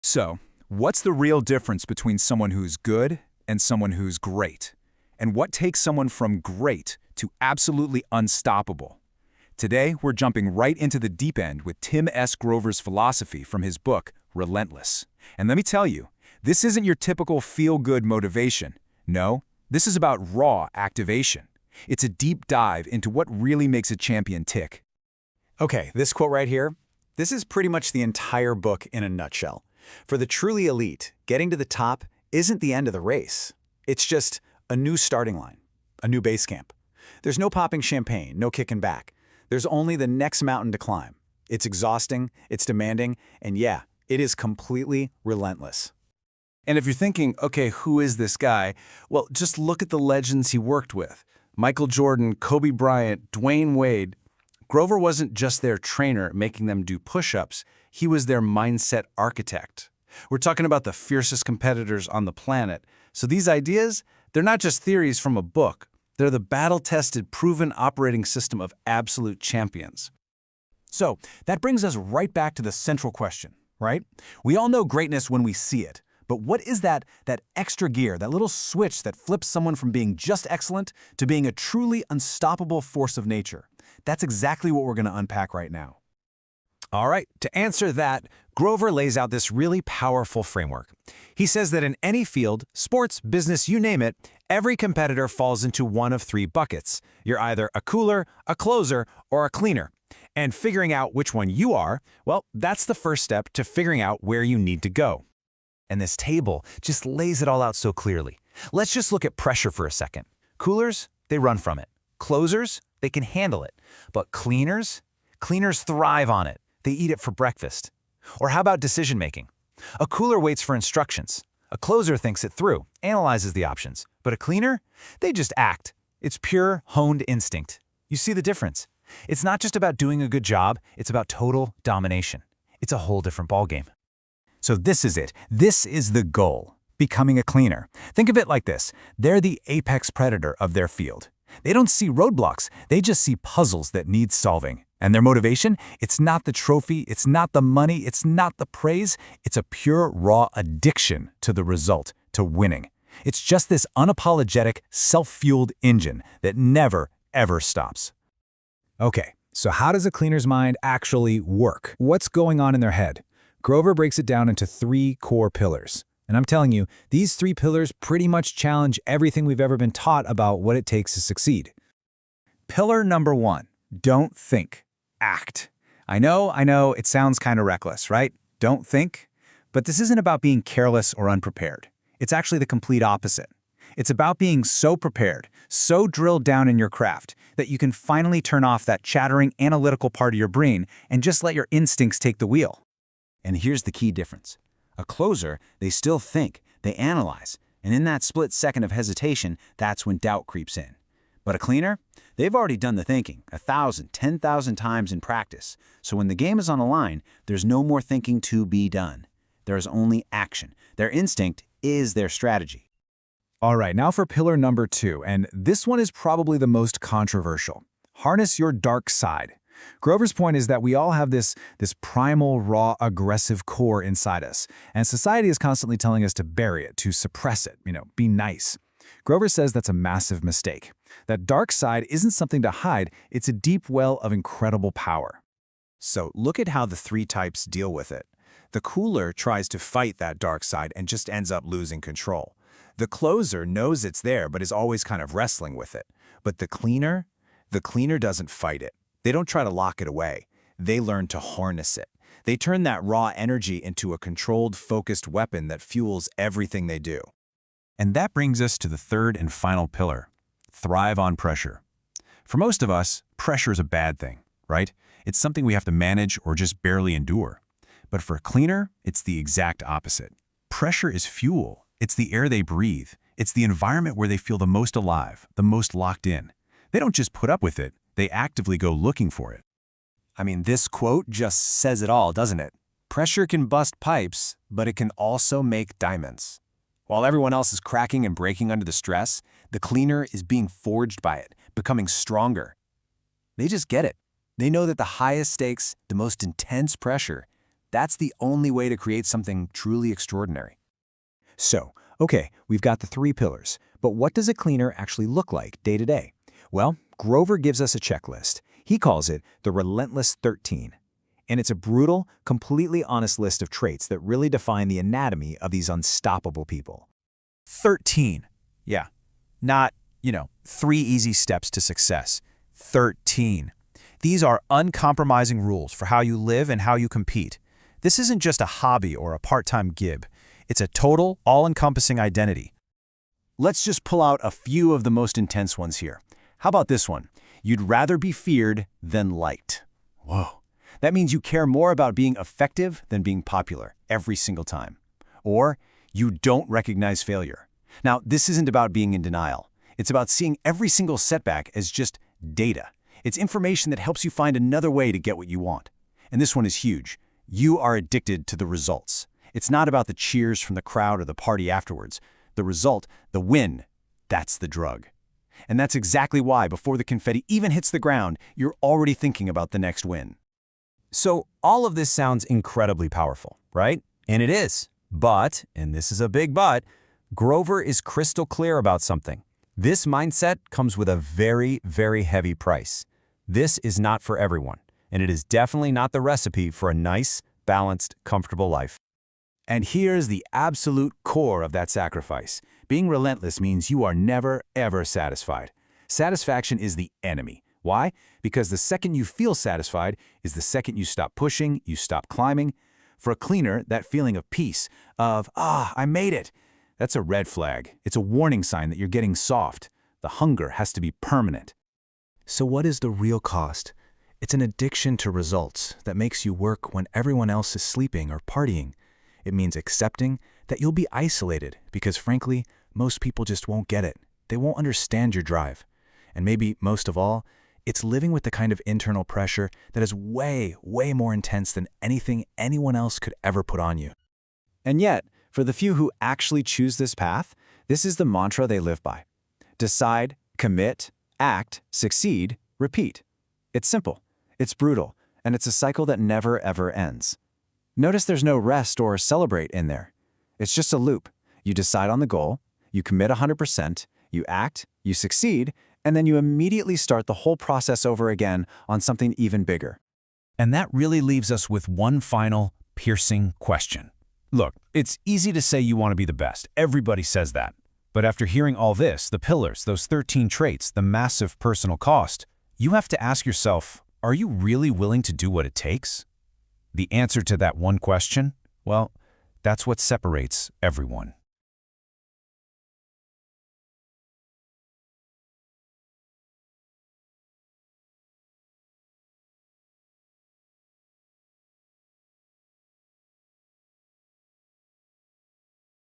So, what's the real difference between someone who's good and someone who's great? And what takes someone from great to absolutely unstoppable? Today, we're jumping right into the deep end with Tim S. Grover's philosophy from his book, Relentless. And let me tell you, this isn't your typical feel-good motivation. No, this is about raw activation. It's a deep dive into what really makes a champion tick. Okay, this quote right here, this is pretty much the entire book in a nutshell. For the truly elite, getting to the top isn't the end of the race. It's just a new starting line, a new base camp. There's no popping champagne, no kicking back. There's only the next mountain to climb. It's exhausting, it's demanding, and yeah, it is completely relentless. And if you're thinking, okay, who is this guy? Well, just look at the legends he worked with. Michael Jordan, Kobe Bryant, Dwayne Wade. Grover wasn't just their trainer making them do push-ups, he was their mindset architect. We're talking about the fiercest competitors on the planet. So these ideas, they're not just theories from a book. They're the battle-tested, proven operating system of absolute champions. So that brings us right back to the central question, right? We all know greatness when we see it. But what is that extra gear, that little switch that flips someone from being just excellent to being a truly unstoppable force of nature? That's exactly what we're going to unpack right now. All right, to answer that, Grover lays out this really powerful framework. He says that in any field, sports, business, you name it, every competitor falls into one of three buckets. You're either a cooler, a closer, or a cleaner. And figuring out which one you are, well, that's the first step to figuring out where you need to go. And this table just lays it all out so clearly. Let's just look at pressure for a second. Coolers, they run from it. Closers, they can handle it. But cleaners thrive on it. They eat it for breakfast. Or how about decision-making? A cooler waits for instructions. A closer thinks it through, analyzes the options. But a cleaner? They just act. It's pure, honed instinct. You see the difference? It's not just about doing a good job, it's about total domination. It's a whole different ballgame. So this is it. This is the goal, becoming a cleaner. Think of it like this. They're the apex predator of their field. They don't see roadblocks, they just see puzzles that need solving. And their motivation? It's not the trophy, it's not the money, it's not the praise. It's a pure, raw addiction to the result, to winning. It's just this unapologetic, self-fueled engine that never, ever stops. Okay, so how does a cleaner's mind actually work? What's going on in their head? Grover breaks it down into three core pillars. And I'm telling you, these three pillars pretty much challenge everything we've ever been taught about what it takes to succeed. Pillar number one, don't think, act. I know, it sounds kind of reckless, right? Don't think. But this isn't about being careless or unprepared. It's actually the complete opposite. It's about being so prepared, so drilled down in your craft, that you can finally turn off that chattering analytical part of your brain and just let your instincts take the wheel. And here's the key difference. A closer, they still think, they analyze, and in that split second of hesitation, that's when doubt creeps in. But a cleaner? They've already done the thinking 1,000, 10,000 times in practice, so when the game is on the line, there's no more thinking to be done. There is only action. Their instinct is their strategy. All right, now for pillar number two, and this one is probably the most controversial. Harness your dark side. Grover's point is that we all have this primal, raw, aggressive core inside us, and society is constantly telling us to bury it, to suppress it, be nice. Grover says that's a massive mistake. That dark side isn't something to hide, it's a deep well of incredible power. So look at how the three types deal with it. The cooler tries to fight that dark side and just ends up losing control. The closer knows it's there but is always kind of wrestling with it. But the cleaner doesn't fight it. They don't try to lock it away. They learn to harness it. They turn that raw energy into a controlled, focused weapon that fuels everything they do. And that brings us to the third and final pillar, thrive on pressure. For most of us, pressure is a bad thing, right? It's something we have to manage or just barely endure. But for a cleaner, it's the exact opposite. Pressure is fuel. It's the air they breathe. It's the environment where they feel the most alive, the most locked in. They don't just put up with it, they actively go looking for it. I mean, this quote just says it all, doesn't it? Pressure can bust pipes, but it can also make diamonds. While everyone else is cracking and breaking under the stress, the cleaner is being forged by it, becoming stronger. They just get it. They know that the highest stakes, the most intense pressure, That's the only way to create something truly extraordinary. So, okay, we've got the 3 pillars, but what does a cleaner actually look like day to day? Well, Grover gives us a checklist. He calls it the Relentless 13. And it's a brutal, completely honest list of traits that really define the anatomy of these unstoppable people. 13. Yeah. Not, 3 easy steps to success. 13. These are uncompromising rules for how you live and how you compete. This isn't just a hobby or a part-time gig. It's a total, all-encompassing identity. Let's just pull out a few of the most intense ones here. How about this one? You'd rather be feared than liked. Whoa. That means you care more about being effective than being popular every single time. Or you don't recognize failure. Now, this isn't about being in denial. It's about seeing every single setback as just data. It's information that helps you find another way to get what you want. And this one is huge. You are addicted to the results. It's not about the cheers from the crowd or the party afterwards. The result, the win, that's the drug. And that's exactly why, before the confetti even hits the ground, you're already thinking about the next win. So all of this sounds incredibly powerful, right? And it is. But, and this is a big but, Grover is crystal clear about something. This mindset comes with a very, very heavy price. This is not for everyone, and it is definitely not the recipe for a nice, balanced, comfortable life. And here's the absolute core of that sacrifice. Being relentless means you are never, ever satisfied. Satisfaction is the enemy. Why? Because the second you feel satisfied is the second you stop pushing, you stop climbing. For a cleaner, that feeling of peace, I made it, that's a red flag. It's a warning sign that you're getting soft. The hunger has to be permanent. So what is the real cost? It's an addiction to results that makes you work when everyone else is sleeping or partying. It means accepting that you'll be isolated because, frankly, most people just won't get it. They won't understand your drive. And maybe most of all, it's living with the kind of internal pressure that is way, way more intense than anything anyone else could ever put on you. And yet, for the few who actually choose this path, this is the mantra they live by. Decide, commit, act, succeed, repeat. It's simple, it's brutal, and it's a cycle that never ever ends. Notice there's no rest or celebrate in there. It's just a loop. You decide on the goal, you commit 100%, you act, you succeed, and then you immediately start the whole process over again on something even bigger. And that really leaves us with one final, piercing question. Look, it's easy to say you want to be the best. Everybody says that. But after hearing all this, the pillars, those 13 traits, the massive personal cost, you have to ask yourself, are you really willing to do what it takes? The answer to that one question? Well, that's what separates everyone.